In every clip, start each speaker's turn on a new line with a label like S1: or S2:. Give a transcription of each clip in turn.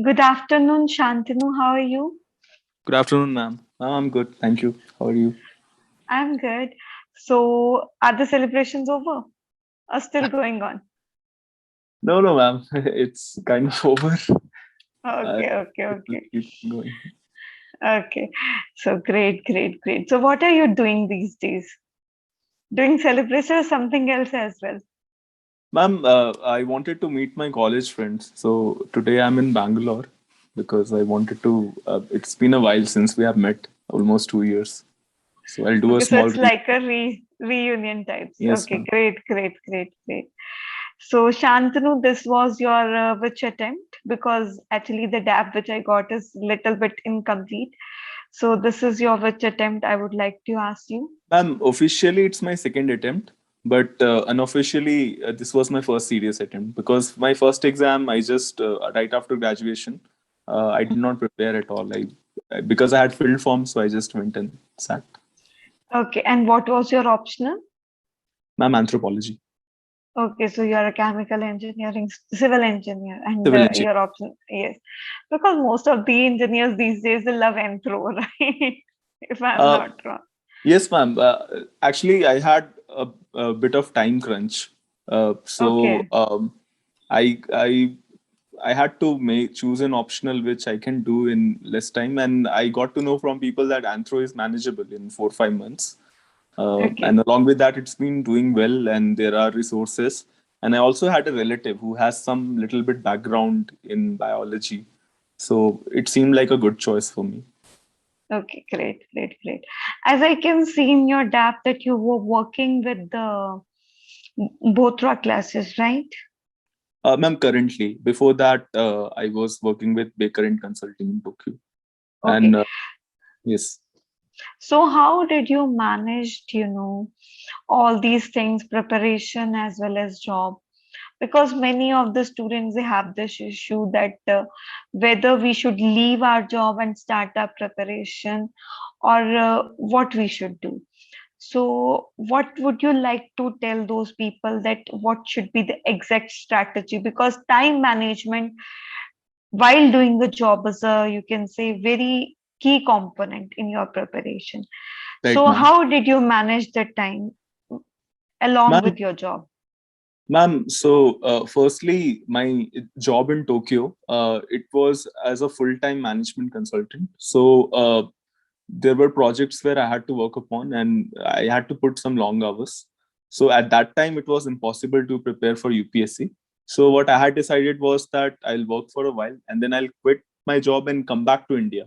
S1: Good afternoon, Shantanu. How are you?
S2: Good afternoon, ma'am. I'm good. Thank you. How are you?
S1: I'm good. So, are the celebrations over or still going on?
S2: No, no, ma'am. It's kind of over. Uh,
S1: Okay, okay,
S2: it will
S1: okay.
S2: keep going.
S1: Okay. So, great, great, great. So, what are you doing these days? Doing celebration or something else as well?
S2: Ma'am, I wanted to meet my college friends. So today I'm in Bangalore because I wanted to. It's been a while since we have met, almost 2 years. So I'll do a
S1: Okay, so
S2: small
S1: it's like a reunion types.
S2: Yes,
S1: Okay,
S2: ma'am.
S1: great, great, great, great. So, Shantanu, this was your which attempt? Because actually the DAP which I got is little bit incomplete. So this is your which attempt I would like to ask you.
S2: Ma'am, officially it's my second attempt, but unofficially this was my first serious attempt because my first exam I just right after graduation I did not prepare at all. Because I had filled forms, so I just went and sat.
S1: Okay, and what was your optional?
S2: Ma'am, anthropology,
S1: Okay, so you are a chemical engineering, civil engineer, and
S2: civil engineering.
S1: your option, yes, because most of the engineers these days they love Anthro, right? If I'm
S2: Uh,
S1: not wrong.
S2: yes, ma'am. Actually, I had a bit of time crunch, so
S1: Okay,
S2: I I had to make choose an optional which I can do in less time, and I got to know from people that Anthro is manageable in 4 5 months. And
S1: okay,
S2: along with that, it's been doing well, and there are resources. And I also had a relative who has some little bit background in biology, so it seemed like a good choice for me.
S1: okay, great, great, great. As I can see in your DAP that you were working with the both classes, right?
S2: Ma'am, currently, before that, I was working with Baker and Consulting in Tokyo, and
S1: Okay.
S2: yes.
S1: So how did you manage, all these things, preparation as well as job? Because many of the students they have this issue that whether we should leave our job and start our preparation or what we should do. So what would you like to tell those people that what should be the exact strategy? Because time management while doing the job is a, you can say, very key component in your preparation.
S2: Right,
S1: So
S2: ma'am.
S1: how did you manage the time along
S2: Ma'am,
S1: with your job?
S2: Ma'am, so firstly, my job in Tokyo, it was as a full-time management consultant. So there were projects where I had to work upon, and I had to put some long hours. So at that time, it was impossible to prepare for UPSC. So what I had decided was that I'll work for a while, and then I'll quit my job and come back to India.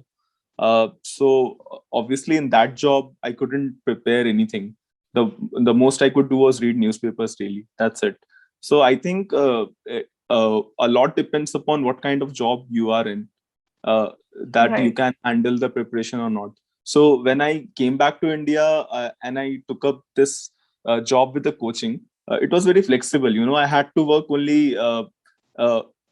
S2: So obviously, in that job, I couldn't prepare anything. The most I could do was read newspapers daily. That's it. So I think a lot depends upon what kind of job you are in, uh, that you
S1: Right.
S2: can handle the preparation or not. So when I came back to India and I took up this job with the coaching, it was very flexible. You know, I had to work only uh,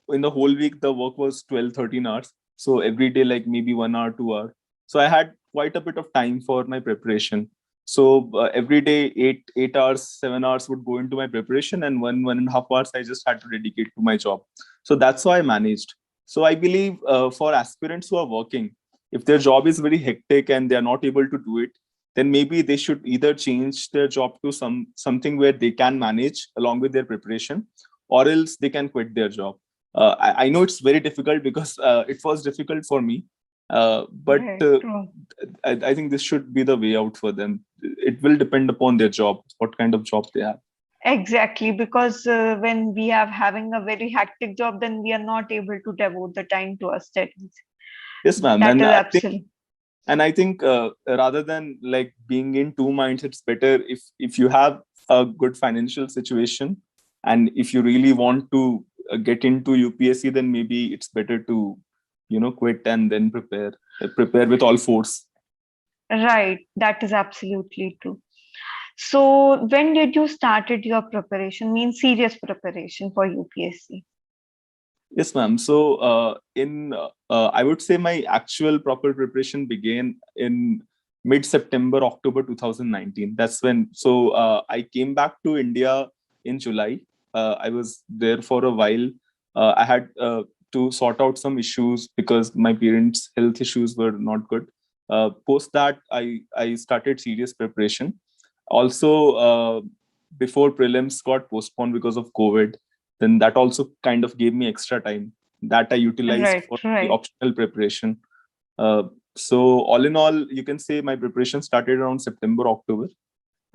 S2: in the whole week. The work was 12 13 hours. So every day, like maybe 1 hour, 2 hour. So I had quite a bit of time for my preparation. So every day, 8 hours, 7 hours would go into my preparation, and 1.5 hours I just had to dedicate to my job. So that's how I managed. So I believe for aspirants who are working, if their job is very hectic and they are not able to do it, then maybe they should either change their job to something where they can manage along with their preparation, or else they can quit their job. I know it's very difficult because it was difficult for me, but
S1: Right. True.
S2: I think this should be the way out for them. It will depend upon their job, what kind of job they have.
S1: Exactly, because when we are having a very hectic job, then we are not able to devote the time to our studies.
S2: Yes, ma'am,
S1: That is absolutely
S2: and I think rather than like being in two minds, it's better if you have a good financial situation, and if you really want to get into UPSC, then maybe it's better to quit and then prepare with all force.
S1: right. That is absolutely true. So, when did you started your preparation? Means serious preparation for UPSC.
S2: Yes, ma'am. So, in I would say my actual proper preparation began in mid-September, October 2019. That's when. So, I came back to India in July. I was there for a while. I had to sort out some issues because my parents' health issues were not good. Post that, I started serious preparation. Also, before prelims got postponed because of COVID, then that also kind of gave me extra time that I utilized
S1: Right,
S2: for the
S1: right.
S2: optional preparation. So all in all, you can say my preparation started around September, October,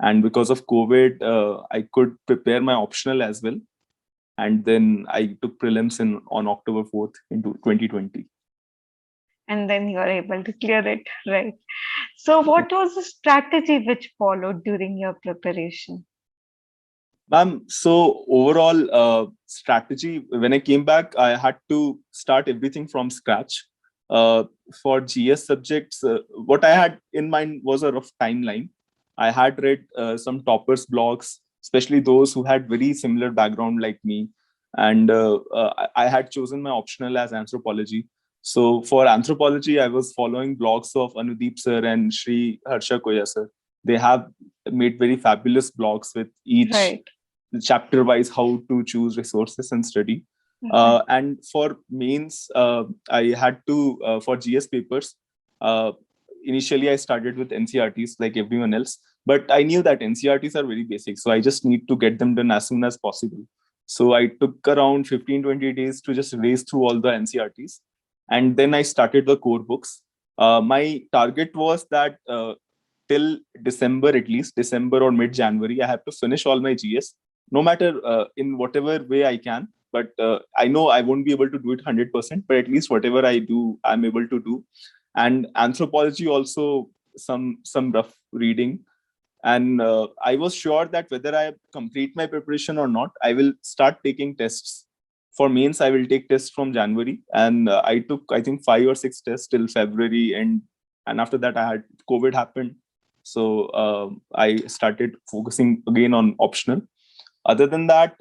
S2: and because of COVID, I could prepare my optional as well, and then I took prelims in on October 4th into 2020.
S1: And then you are able to clear it, right? So, what was the strategy which followed during your preparation?
S2: Ma'am, so overall strategy, when I came back, I had to start everything from scratch. Uh, for GS subjects, what I had in mind was a rough timeline. I had read some toppers blogs, especially those who had very similar background like me. And I had chosen my optional as anthropology. So for anthropology, I was following blogs of Anudeep sir and Shri Harsha Koya sir. They have made very fabulous blogs with each
S1: Right,
S2: chapter wise how to choose resources and study.
S1: right,
S2: And for mains, I had to for GS papers. Uh, Initially, I started with NCRTs like everyone else, but I knew that NCRTs are very basic, so I just need to get them done as soon as possible. So I took around 15-20 days to just race through all the NCRTs, and then I started the core books. My target was that till December, at least December or mid January, I have to finish all my GS, no matter in whatever way I can. But I know I won't be able to do it 100%, but at least whatever I do, I'm able to do. And anthropology also some rough reading. And I was sure that whether I complete my preparation or not, I will start taking tests. For mains, I will take tests from January, and I took I think 5 or 6 tests till February, and after that I had COVID happened, so I started focusing again on optional. Other than that,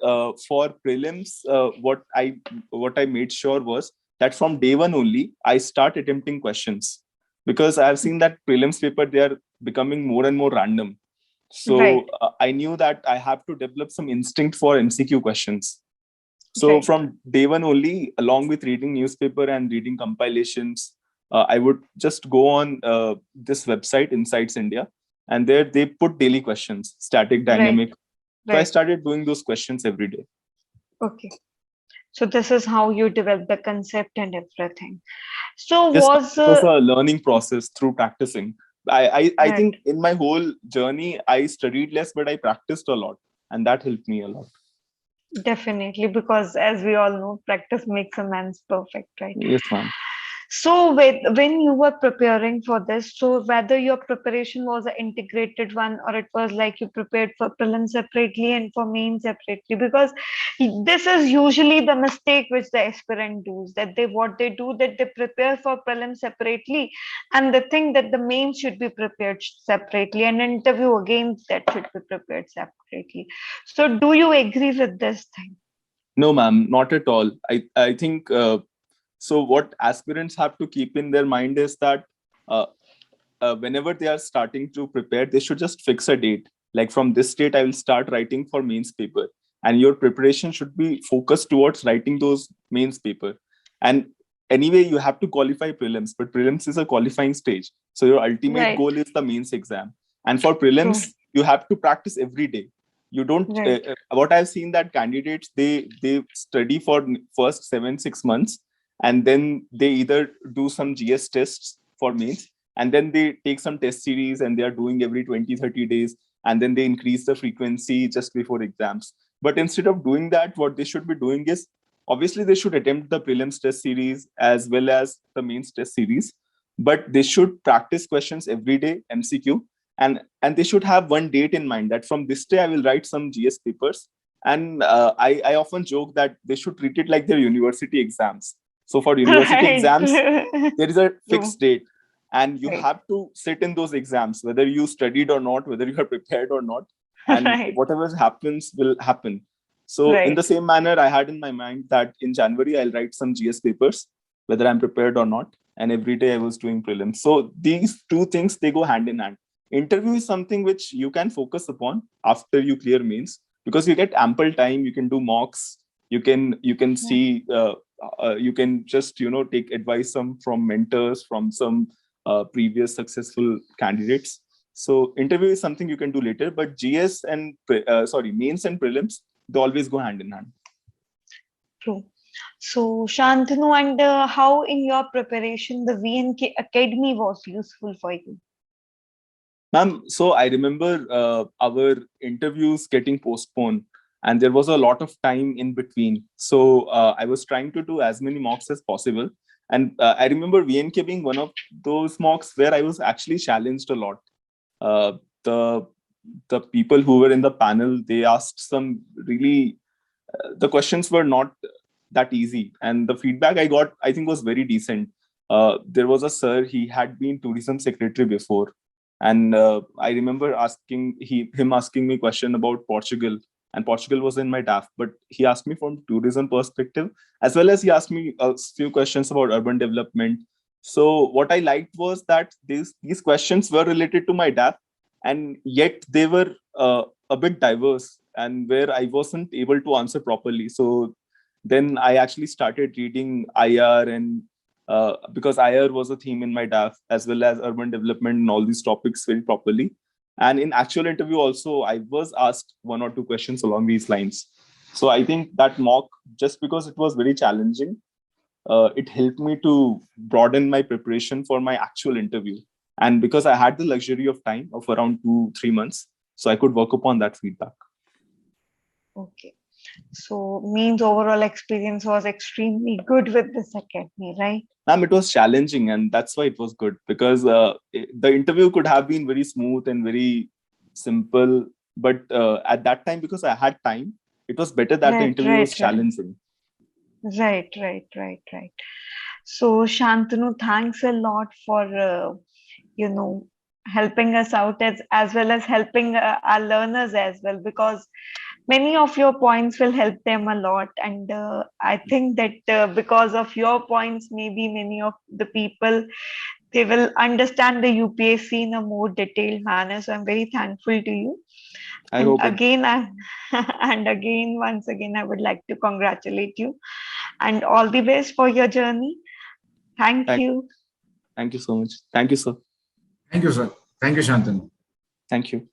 S2: for prelims, what I made sure was that from day one only I start attempting questions, because I have seen that prelims paper, they are becoming more and more random.
S1: right,
S2: So I knew that I have to develop some instinct for MCQ questions. So
S1: right.
S2: from day one only, along with reading newspaper and reading compilations, I would just go on this website, Insights India, and there they put daily questions, static,
S1: Right,
S2: dynamic. So I
S1: right.
S2: started doing those questions every day.
S1: Okay. So this is how you develop the concept and everything. So
S2: Yes,
S1: was
S2: it was a learning process through practicing. I
S1: right,
S2: think in my whole journey, I studied less, but I practiced a lot, and that helped me a lot.
S1: definitely, because as we all know, practice makes a man's perfect, right?
S2: Yes, ma'am.
S1: So when you were preparing for this, so whether your preparation was an integrated one or it was like you prepared for prelims separately and for main separately, because this is usually the mistake which the aspirant does, that they what they do, that they prepare for prelims separately and they think that the main should be prepared separately and interview again that should be prepared separately. So do you agree with this thing?
S2: No, ma'am, not at all. I think so. What aspirants have to keep in their mind is that uh, whenever they are starting to prepare, they should just fix a date. Like from this date, I will start writing for mains paper, and your preparation should be focused towards writing those mains paper. And anyway, you have to qualify prelims, but prelims is a qualifying stage. So your ultimate
S1: Right,
S2: goal is the mains exam. And for
S1: true,
S2: prelims, you have to practice every day. You don't.
S1: right,
S2: What I've seen that candidates, they study for first 7-6 months, and then they either do some GS tests for mains, and then they take some test series and they are doing every 20-30 days, and then they increase the frequency just before exams. But instead of doing that, what they should be doing is, obviously they should attempt the prelims test series as well as the mains test series, but they should practice questions every day, MCQ, and they should have one date in mind that from this day I will write some GS papers. And I often joke that they should treat it like their university exams. So for university
S1: right,
S2: exams, there is a
S1: true,
S2: fixed date, and you
S1: right,
S2: have to sit in those exams whether you studied or not, whether you are prepared or not, and
S1: right,
S2: whatever happens will happen. So in
S1: right,
S2: the same manner, I had in my mind that in January I'll write some GS papers whether I'm prepared or not, and every day I was doing prelims. So these two things, they go hand in hand. Interview is something which you can focus upon after you clear mains, because you get ample time, you can do mocks, you can
S1: right,
S2: see you can just take advice from mentors, from some previous successful candidates. So interview is something you can do later, but GS and mains and prelims, they always go hand in hand.
S1: True. So, Shantanu, and how in your preparation the VNK Academy was useful for you?
S2: Ma'am, so I remember our interviews getting postponed, and there was a lot of time in between. So I was trying to do as many mocks as possible. And I remember VNK being one of those mocks where I was actually challenged a lot. Uh, the the people who were in the panel, they asked some really, the questions were not that easy. And the feedback I got, I think, was very decent. There was a sir, he had been tourism secretary before. And I remember him asking me a question about Portugal, and Portugal was in my DAF, but he asked me from tourism perspective, as well as he asked me a few questions about urban development. So what I liked was that these questions were related to my DAF, and yet they were a bit diverse, and where I wasn't able to answer properly. So then I actually started reading IR, and because IR was a theme in my DAF, as well as urban development and all these topics very properly. And in actual interview also, I was asked one or two questions along these lines. So I think that mock, just because it was very challenging, it helped me to broaden my preparation for my actual interview. And because I had the luxury of time of around 2-3 months, so I could work upon that feedback.
S1: Okay. So means overall experience was extremely good with this academy, right?
S2: Ma'am, it was challenging, and that's why it was good, because the interview could have been very smooth and very simple. But at that time, because I had time, it was better that the interview was challenging.
S1: Right. So Shantanu, thanks a lot for helping us out as well as helping our learners as well, because many of your points will help them a lot. And I think that because of your points, maybe many of the people, they will understand the UPSC in a more detailed manner. So I'm very thankful to you. And again, once again, I would like to congratulate you and all the best for your journey. Thank you.
S2: Thank you so much. Thank you, sir.
S3: Thank you, sir. Thank you, Shantanu.
S2: Thank you.